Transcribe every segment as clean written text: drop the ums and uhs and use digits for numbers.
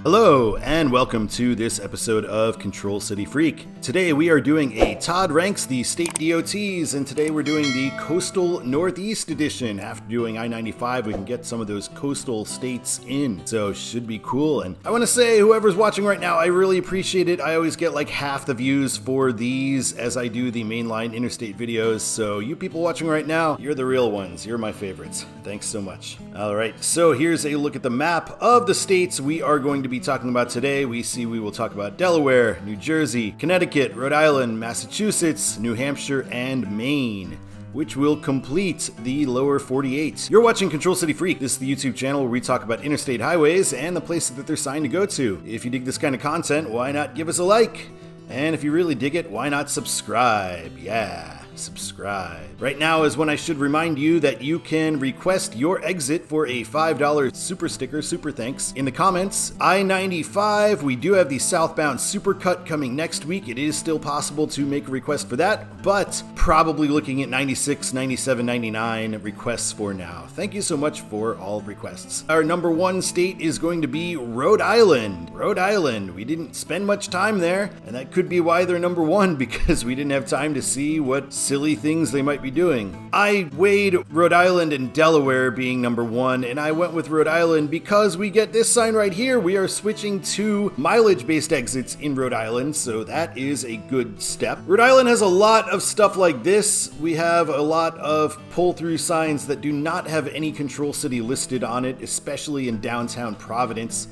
Hello, and welcome to this episode of Control City Freak. Today we are doing a Todd Ranks the State DOTs, and today we're doing the Coastal Northeast Edition. After doing I-95, we can get some of those coastal states in, so should be cool. And I want to say, whoever's watching right now, I really appreciate it. I always get like half the views for these as I do the mainline interstate videos, so you people watching right now, you're the real ones. You're my favorites. Thanks so much. Alright, so here's a look at the map of the states we are going to be talking about today. We will talk about Delaware, New Jersey, Connecticut, Rhode Island, Massachusetts, New Hampshire, and Maine, which will complete the lower 48. You're watching Control City Freak. This is the YouTube channel where we talk about interstate highways and the places that they're signed to go to. If you dig this kind of content, why not give us a like? And if you really dig it, why not subscribe? Yeah. Subscribe. Right now is when I should remind you that you can request your exit for a $5 super sticker, super thanks, in the comments. I-95, we do have the southbound Supercut coming next week. It is still possible to make a request for that, but probably looking at 96, 97, 99 requests for now. Thank you so much for all requests. Our number one state is going to be Rhode Island. Rhode Island, we didn't spend much time there, and that could be why they're number one, because we didn't have time to see what silly things they might be doing. I weighed Rhode Island and Delaware being number one, and I went with Rhode Island because we get this sign right here. We are switching to mileage-based exits in Rhode Island, so that is a good step. Rhode Island has a lot of stuff like this. We have a lot of pull-through signs that do not have any Control City listed on it, especially in downtown Providence.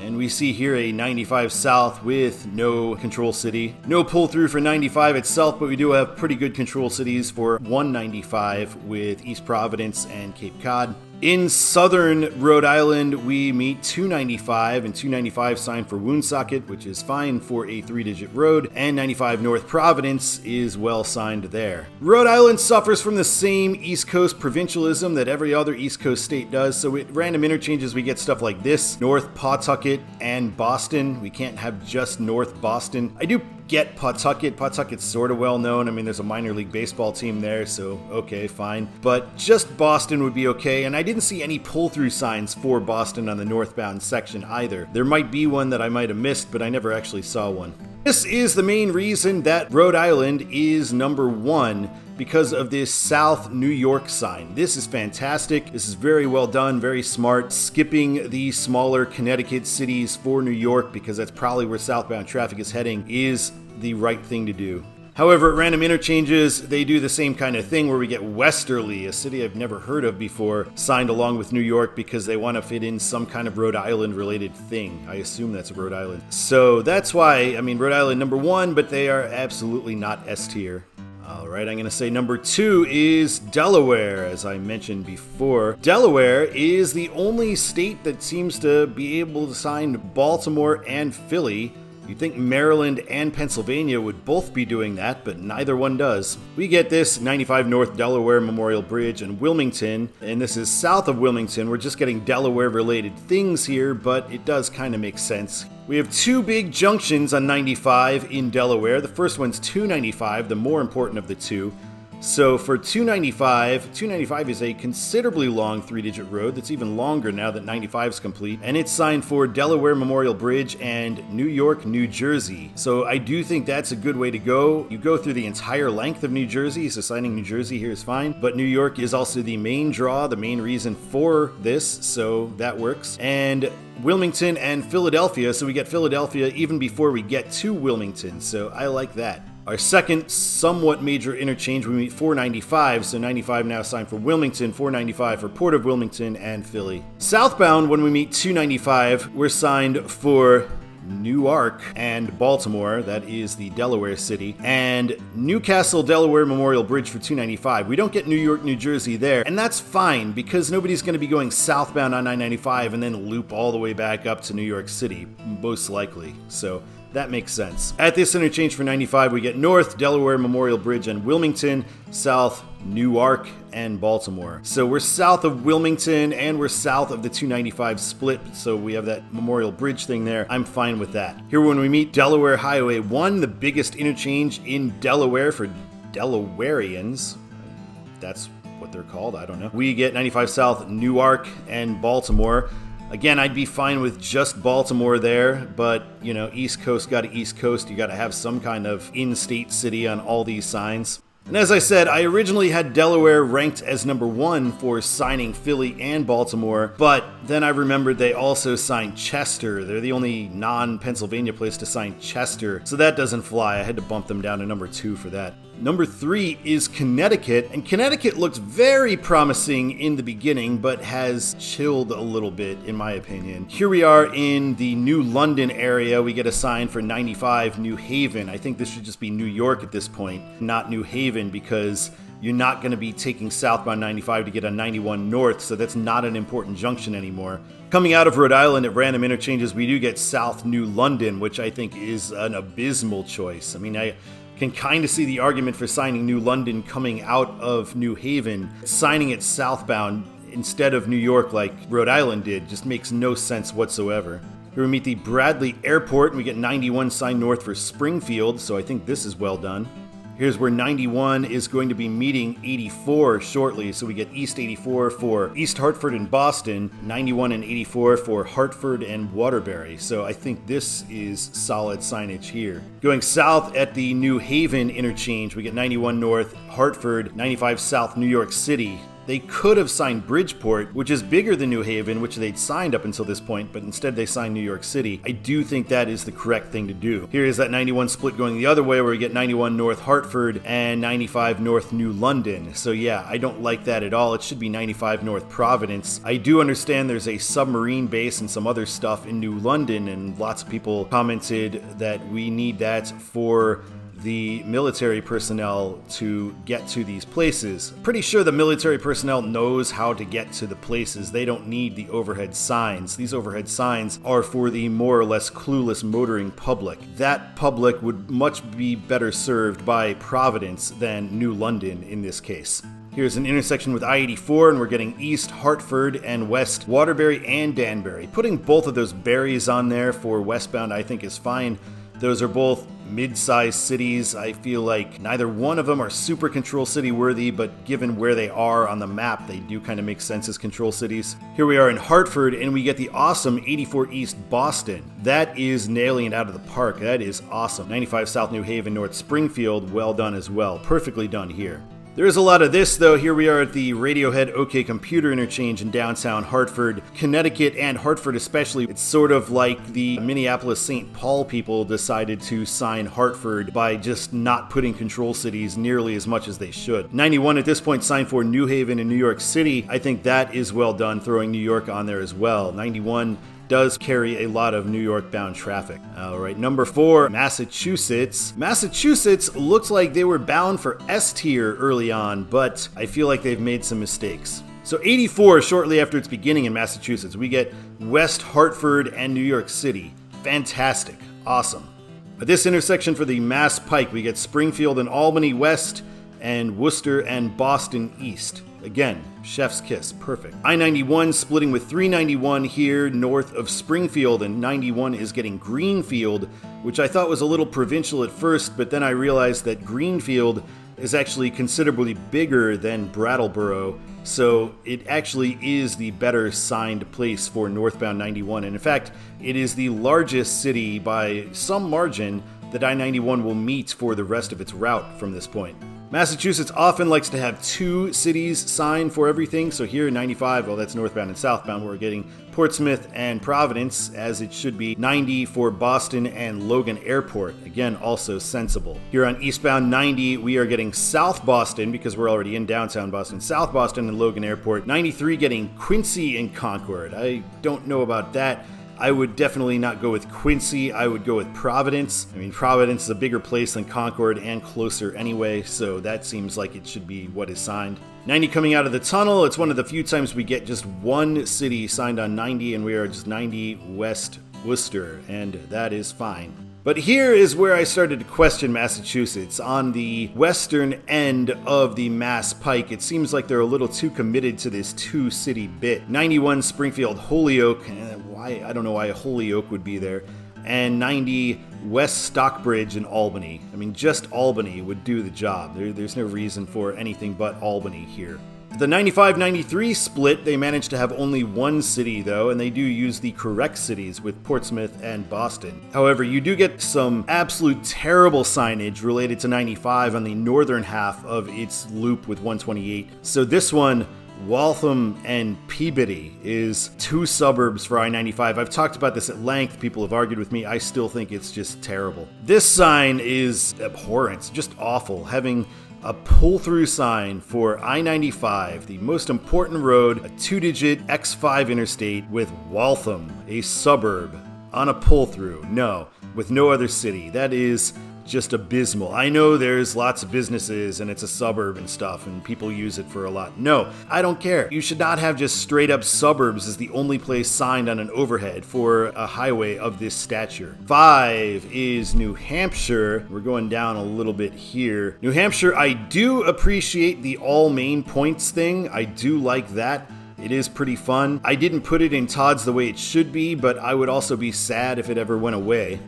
And we see here a 95 South with no Control City. No pull through for 95 itself, but we do have pretty good Control Cities for 195 with East Providence and Cape Cod. In southern Rhode Island, we meet 295, and 295 signed for Woonsocket, which is fine for a 3-digit road, and 95 North Providence is well signed there. Rhode Island suffers from the same East Coast provincialism that every other East Coast state does, so at random interchanges we get stuff like this: North Pawtucket and Boston. We can't have just North Boston. I do get Pawtucket. Pawtucket's sort of well known. I mean, there's a minor league baseball team there, so okay, fine. But just Boston would be okay, and I didn't see any pull-through signs for Boston on the northbound section either. There might be one that I might have missed, but I never actually saw one. This is the main reason that Rhode Island is number one, because of this South New York sign. This is fantastic. This is very well done, very smart. Skipping the smaller Connecticut cities for New York, because that's probably where southbound traffic is heading, is the right thing to do. However, at random interchanges, they do the same kind of thing where we get Westerly, a city I've never heard of before, signed along with New York because they want to fit in some kind of Rhode Island related thing. I assume that's Rhode Island. So that's why, Rhode Island number one, but they are absolutely not S tier. Alright, I'm going to say number two is Delaware, as I mentioned before. Delaware is the only state that seems to be able to sign Baltimore and Philly. You'd think Maryland and Pennsylvania would both be doing that, but neither one does. We get this 95 North Delaware Memorial Bridge in Wilmington, and this is south of Wilmington. We're just getting Delaware-related things here, but it does kind of make sense. We have two big junctions on 95 in Delaware. The first one's 295, the more important of the two. So for 295 is a considerably long 3-digit road that's even longer now that 95 is complete, and it's signed for Delaware Memorial Bridge and New York, New Jersey. So I do think that's a good way to go. You go through the entire length of New Jersey, so signing New Jersey here is fine, but New York is also the main draw, the main reason for this, so that works. And Wilmington and Philadelphia, so we get Philadelphia even before we get to Wilmington, so I like that. Our second somewhat major interchange, we meet 495, so 95 now signed for Wilmington, 495 for Port of Wilmington and Philly. Southbound, when we meet 295, we're signed for Newark and Baltimore, that is the Delaware city, and Newcastle, Delaware Memorial Bridge for 295. We don't get New York, New Jersey there, and that's fine because nobody's going to be going southbound on 995 and then loop all the way back up to New York City, most likely. So that makes sense. At this interchange for 95, we get North Delaware Memorial Bridge and Wilmington, South Newark and Baltimore. So we're south of Wilmington and we're south of the 295 split, so we have that Memorial Bridge thing there. I'm fine with that. Here when we meet Delaware Highway 1, the biggest interchange in Delaware for Delawareans. That's what they're called, I don't know. We get 95 South Newark and Baltimore. Again, I'd be fine with just Baltimore there, but, you know, East Coast got to East Coast. You got to have some kind of in-state city on all these signs. And as I said, I originally had Delaware ranked as number 1 for signing Philly and Baltimore, but then I remembered they also signed Chester. They're the only non-Pennsylvania place to sign Chester, so that doesn't fly. I had to bump them down to number 2 for that. Number 3 is Connecticut, and Connecticut looked very promising in the beginning, but has chilled a little bit, in my opinion. Here we are in the New London area. We get a sign for 95 New Haven. I think this should just be New York at this point, not New Haven, because you're not going to be taking southbound 95 to get on 91 north, so that's not an important junction anymore. Coming out of Rhode Island at random interchanges, we do get South New London, which I think is an abysmal choice. I mean, I can kind of see the argument for signing New London coming out of New Haven. Signing it southbound instead of New York like Rhode Island did just makes no sense whatsoever. Here we meet the Bradley Airport, and we get 91 signed north for Springfield, so I think this is well done. Here's where 91 is going to be meeting 84 shortly, so we get East 84 for East Hartford and Boston, 91 and 84 for Hartford and Waterbury, so I think this is solid signage here. Going south at the New Haven interchange, we get 91 north Hartford, 95 south New York City. They could have signed Bridgeport, which is bigger than New Haven, which they'd signed up until this point, but instead they signed New York City. I do think that is the correct thing to do. Here is that 91 split going the other way, where we get 91 North Hartford and 95 North New London. So yeah, I don't like that at all. It should be 95 North Providence. I do understand there's a submarine base and some other stuff in New London, and lots of people commented that we need that for the military personnel to get to these places. Pretty sure the military personnel knows how to get to the places. They don't need the overhead signs. These overhead signs are for the more or less clueless motoring public. That public would much be better served by Providence than New London in this case. Here's an intersection with I-84, and we're getting East Hartford and West Waterbury and Danbury. Putting both of those berries on there for westbound I think is fine. Those are both mid-sized cities. I feel like neither one of them are super control city worthy, but given where they are on the map, they do kind of make sense as control cities. Here we are in Hartford, and we get the awesome 84 East Boston. That is nailing it out of the park. That is awesome. 95 South New Haven, North Springfield, well done as well. Perfectly done here. There is a lot of this, though. Here we are at the Radiohead OK Computer interchange in downtown Hartford, Connecticut, and Hartford especially. It's sort of like the Minneapolis-St. Paul people decided to sign Hartford by just not putting control cities nearly as much as they should. 91 at this point signed for New Haven and New York City. I think that is well done, throwing New York on there as well. 91 does carry a lot of New York-bound traffic. All right, number 4, Massachusetts. Massachusetts looks like they were bound for S tier early on, but I feel like they've made some mistakes. So 84, shortly after its beginning in Massachusetts, we get West Hartford and New York City. Fantastic. Awesome. At this intersection for the Mass Pike, we get Springfield and Albany West and Worcester and Boston East. Again, chef's kiss, perfect. I-91 splitting with 391 here north of Springfield, and 91 is getting Greenfield, which I thought was a little provincial at first, but then I realized that Greenfield is actually considerably bigger than Brattleboro, so it actually is the better signed place for northbound 91, and in fact, it is the largest city by some margin that I-91 will meet for the rest of its route from this point. Massachusetts often likes to have 2 cities signed for everything, so here in 95, well, that's northbound and southbound, we're getting Portsmouth and Providence, as it should be 90 for Boston and Logan Airport. Again, also sensible. Here on eastbound 90, we are getting South Boston, because we're already in downtown Boston, South Boston and Logan Airport. 93 getting Quincy and Concord. I don't know about that. I would definitely not go with Quincy. I would go with Providence. I mean, Providence is a bigger place than Concord and closer anyway, so that seems like it should be what is signed. 90 coming out of the tunnel. It's one of the few times we get just one city signed on 90, and we are just 90 West Worcester, and that is fine. But here is where I started to question Massachusetts. On the western end of the Mass Pike, it seems like they're a little too committed to this 2-city bit. 91 Springfield Holyoke, why I don't know why Holyoke would be there, and 90 West Stockbridge and Albany. I mean, just Albany would do the job. There's no reason for anything but Albany here. The 95-93 split, they managed to have only one city though, and they do use the correct cities with Portsmouth and Boston. However, you do get some absolute terrible signage related to 95 on the northern half of its loop with 128. So this one, Waltham and Peabody, is two suburbs for I-95. I've talked about this at length. People have argued with me. I still think it's just terrible. This sign is abhorrent, just awful. Having a pull-through sign for I-95, the most important road, a two-digit X5 interstate with Waltham, a suburb, on a pull-through. No, with no other city. That is just abysmal. I know there's lots of businesses and it's a suburb and stuff and people use it for a lot. No, I don't care. You should not have just straight up suburbs as the only place signed on an overhead for a highway of this stature. 5 is New Hampshire. We're going down a little bit here. New Hampshire, I do appreciate the all Maine points thing. I do like that. It is pretty fun. I didn't put it in Todd's the way it should be, but I would also be sad if it ever went away.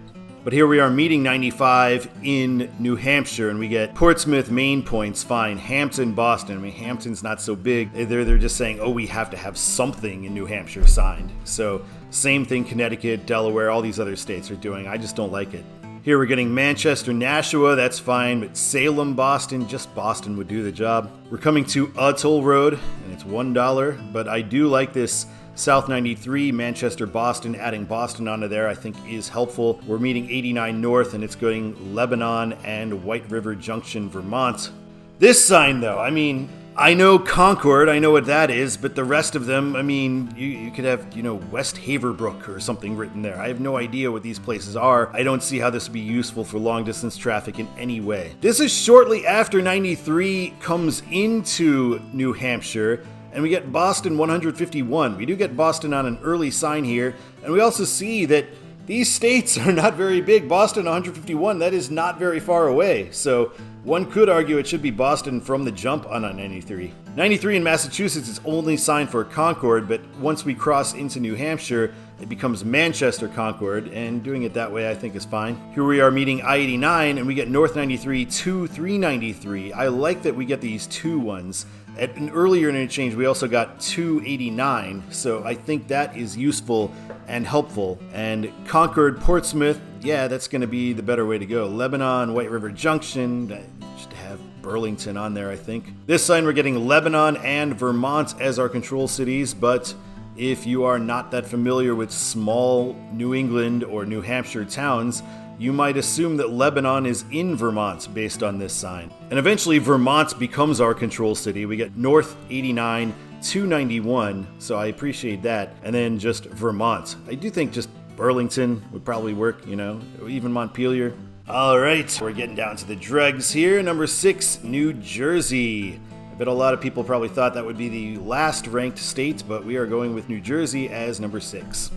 But here we are meeting 95 in New Hampshire, and we get Portsmouth, Maine points, fine. Hampton, Boston. I mean, Hampton's not so big. They're just saying, oh, we have to have something in New Hampshire signed. So same thing Connecticut, Delaware, all these other states are doing. I just don't like it. Here we're getting Manchester, Nashua, that's fine, but Salem, Boston, just Boston would do the job. We're coming to a toll road, and it's $1, but I do like this South 93, Manchester, Boston, adding Boston onto there I think is helpful. We're meeting 89 North, and it's going Lebanon and White River Junction, Vermont. This sign, though, I mean, I know Concord, I know what that is, but the rest of them, I mean, you could have, West Haverbrook or something written there. I have no idea what these places are. I don't see how this would be useful for long-distance traffic in any way. This is shortly after 93 comes into New Hampshire, and we get Boston 151. We do get Boston on an early sign here, and we also see that these states are not very big. Boston 151, that is not very far away. So one could argue it should be Boston from the jump on a 93. 93 in Massachusetts is only signed for Concord, but once we cross into New Hampshire, it becomes Manchester Concord, and doing it that way I think is fine. Here we are meeting I-89, and we get North 93 to 393. I like that we get these two ones. At an earlier interchange, we also got 289, so I think that is useful and helpful. And Concord, Portsmouth, yeah, that's going to be the better way to go. Lebanon, White River Junction, just have Burlington on there, I think. This sign, we're getting Lebanon and Vermont as our control cities, but if you are not that familiar with small New England or New Hampshire towns, you might assume that Lebanon is in Vermont based on this sign. And eventually Vermont becomes our control city. We get North 89, 291, so I appreciate that. And then just Vermont. I do think just Burlington would probably work, even Montpelier. All right, we're getting down to the dregs here. Number 6, New Jersey. I bet a lot of people probably thought that would be the last ranked state, but we are going with New Jersey as number 6.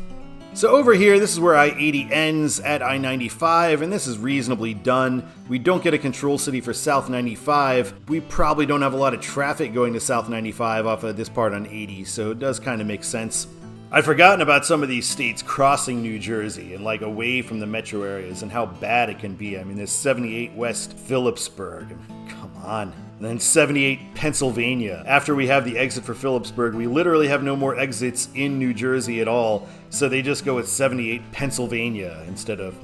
So over here, this is where I-80 ends at I-95, and this is reasonably done. We don't get a control city for South 95. We probably don't have a lot of traffic going to South 95 off of this part on 80, so it does kind of make sense. I'd forgotten about some of these states crossing New Jersey and away from the metro areas and how bad it can be. I mean, there's 78 West Phillipsburg. Come on. And then 78 Pennsylvania. After we have the exit for Phillipsburg, we literally have no more exits in New Jersey at all. So they just go with 78 Pennsylvania instead of,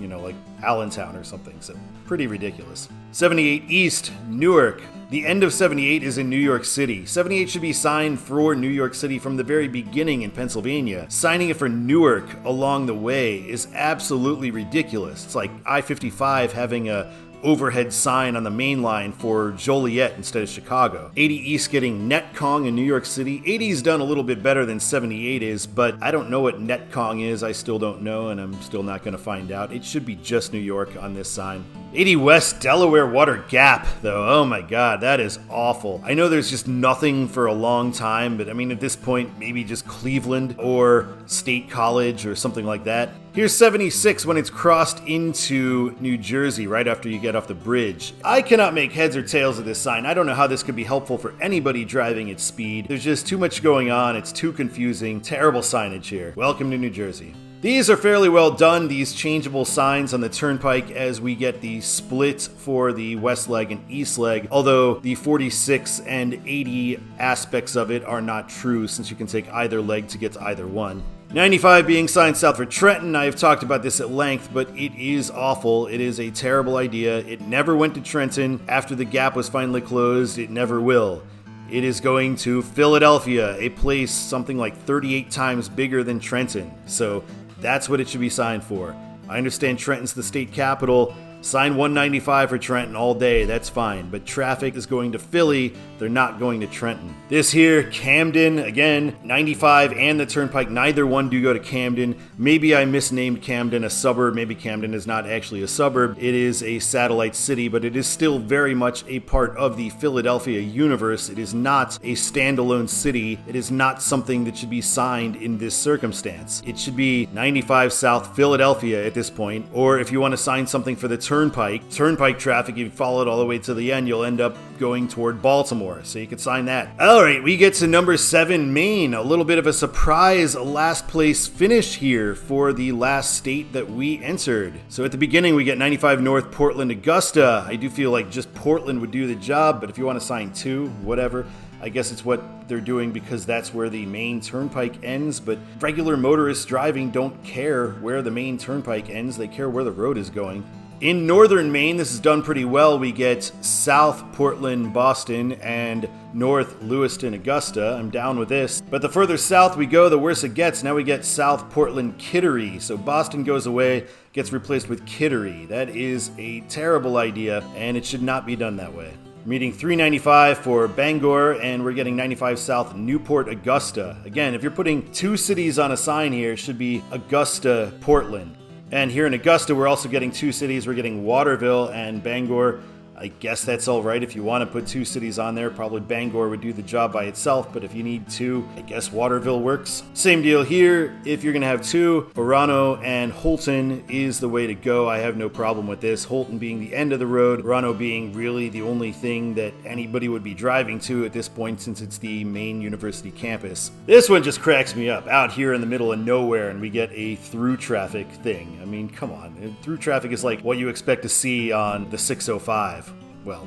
Allentown or something. So pretty ridiculous. 78 East, Newark. The end of 78 is in New York City. 78 should be signed for New York City from the very beginning in Pennsylvania. Signing it for Newark along the way is absolutely ridiculous. It's like I-55 having a overhead sign on the main line for Joliet instead of Chicago. 80 East getting Netcong in New York City. 80's done a little bit better than 78 is, but I don't know what Netcong is. I still don't know, and I'm still not going to find out. It should be just New York on this sign. 80 West Delaware Water Gap, though. Oh my god, that is awful. I know there's just nothing for a long time, but I mean at this point, maybe just Cleveland or State College or something like that. Here's 76 when it's crossed into New Jersey right after you get off the bridge. I cannot make heads or tails of this sign. I don't know how this could be helpful for anybody driving at speed. There's just too much going on. It's too confusing. Terrible signage here. Welcome to New Jersey. These are fairly well done, these changeable signs on the turnpike, as we get the split for the west leg and east leg, although the 46 and 80 aspects of it are not true since you can take either leg to get to either one. 95 being signed south for Trenton. I have talked about this at length, but it is awful. It is a terrible idea. It never went to Trenton. After the gap was finally closed, it never will. It is going to Philadelphia, a place something like 38 times bigger than Trenton. So that's what it should be signed for. I understand Trenton's the state capital. Sign 195 for Trenton all day, that's fine. But traffic is going to Philly, they're not going to Trenton. This here, Camden, again, 95 and the turnpike, neither one do go to Camden. Maybe I misnamed Camden a suburb, maybe Camden is not actually a suburb. It is a satellite city, but it is still very much a part of the Philadelphia universe. It is not a standalone city. It is not something that should be signed in this circumstance. It should be 95 South Philadelphia at this point, or if you want to sign something for the Turnpike traffic, if you follow it all the way to the end, you'll end up going toward Baltimore, so you could sign that. All right, we get to number 7, Maine. A little bit of a surprise last place finish here for the last state that we entered. So at the beginning, we get 95 North, Portland, Augusta. I do feel like just Portland would do the job, but if you want to sign 2, whatever. I guess it's what they're doing because that's where the main turnpike ends, but regular motorists driving don't care where the main turnpike ends. They care where the road is going. In northern Maine, this is done pretty well. We get South Portland, Boston, and North Lewiston, Augusta. I'm down with this. But the further south we go, the worse it gets. Now we get South Portland, Kittery. So Boston goes away, gets replaced with Kittery. That is a terrible idea, and it should not be done that way. Meeting 395 for Bangor, and we're getting 95 South Newport, Augusta. Again, if you're putting 2 cities on a sign here, it should be Augusta, Portland. And here in Augusta, we're also getting 2 cities. We're getting Waterville and Bangor. I guess that's all right if you want to put 2 cities on there. Probably Bangor would do the job by itself, but if you need 2, I guess Waterville works. Same deal here. If you're going to have 2, Orano and Holton is the way to go. I have no problem with this. Holton being the end of the road, Orano being really the only thing that anybody would be driving to at this point since it's the main university campus. This one just cracks me up. Out here in the middle of nowhere and we get a through traffic thing. I mean, come on. Through traffic is like what you expect to see on the 605. Well,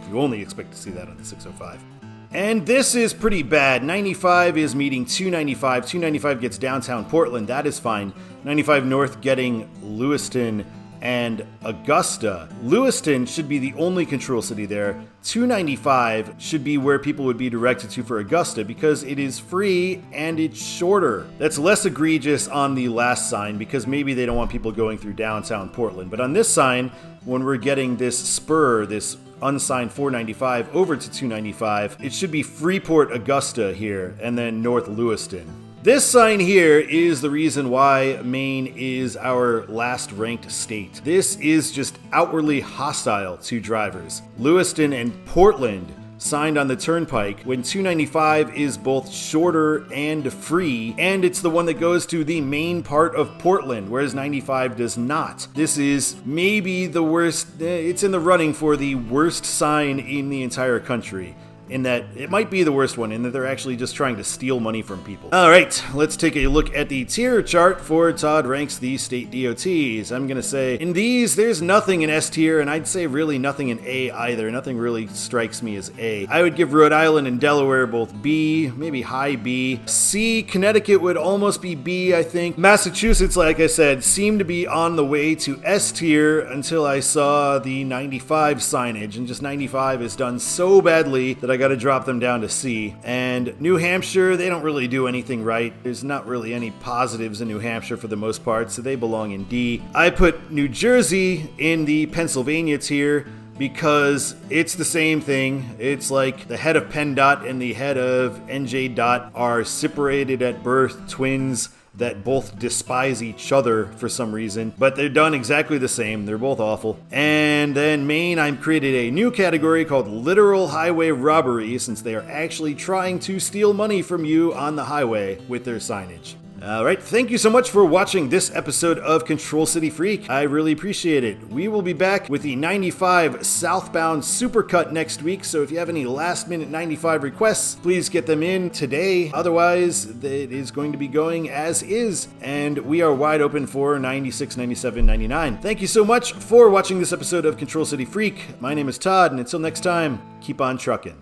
you only expect to see that on the 605. And this is pretty bad. 95 is meeting 295. 295 gets downtown Portland. That is fine. 95 North getting Lewiston and Augusta. Lewiston should be the only control city there. 295 should be where people would be directed to for Augusta because it is free and it's shorter. That's less egregious on the last sign because maybe they don't want people going through downtown Portland. But on this sign, when we're getting this spur, this unsigned 495 over to 295, it should be Freeport, Augusta here, and then North Lewiston. This sign here is the reason why Maine is our last ranked state. This is just outwardly hostile to drivers. Lewiston and Portland signed on the turnpike when 295 is both shorter and free, and it's the one that goes to the main part of Portland, whereas 95 does not. This is maybe the worst, it's in the running for the worst sign in the entire country. In that it might be the worst one, in that they're actually just trying to steal money from people. All right, let's take a look at the tier chart for Todd ranks the state DOTs. I'm gonna say in these, there's nothing in S tier, and I'd say really nothing in A either. Nothing really strikes me as A. I would give Rhode Island and Delaware both B, maybe high B. C, Connecticut would almost be B, I think. Massachusetts, like I said, seemed to be on the way to S tier until I saw the 95 signage, and just 95 is done so badly that I got to drop them down to C. And New Hampshire, they don't really do anything right. There's not really any positives in New Hampshire for the most part, so they belong in D. I put New Jersey in the Pennsylvania tier because it's the same thing. It's like the head of PennDOT and the head of NJ.DOT are separated at birth twins that both despise each other for some reason, but they're done exactly the same. They're both awful. And then Maine, I've created a new category called literal highway robbery, since they are actually trying to steal money from you on the highway with their signage. All right, thank you so much for watching this episode of Control City Freak. I really appreciate it. We will be back with the 95 southbound Supercut next week, so if you have any last-minute 95 requests, please get them in today. Otherwise, it is going to be going as is, and we are wide open for 96, 97, 99. Thank you so much for watching this episode of Control City Freak. My name is Todd, and until next time, keep on trucking.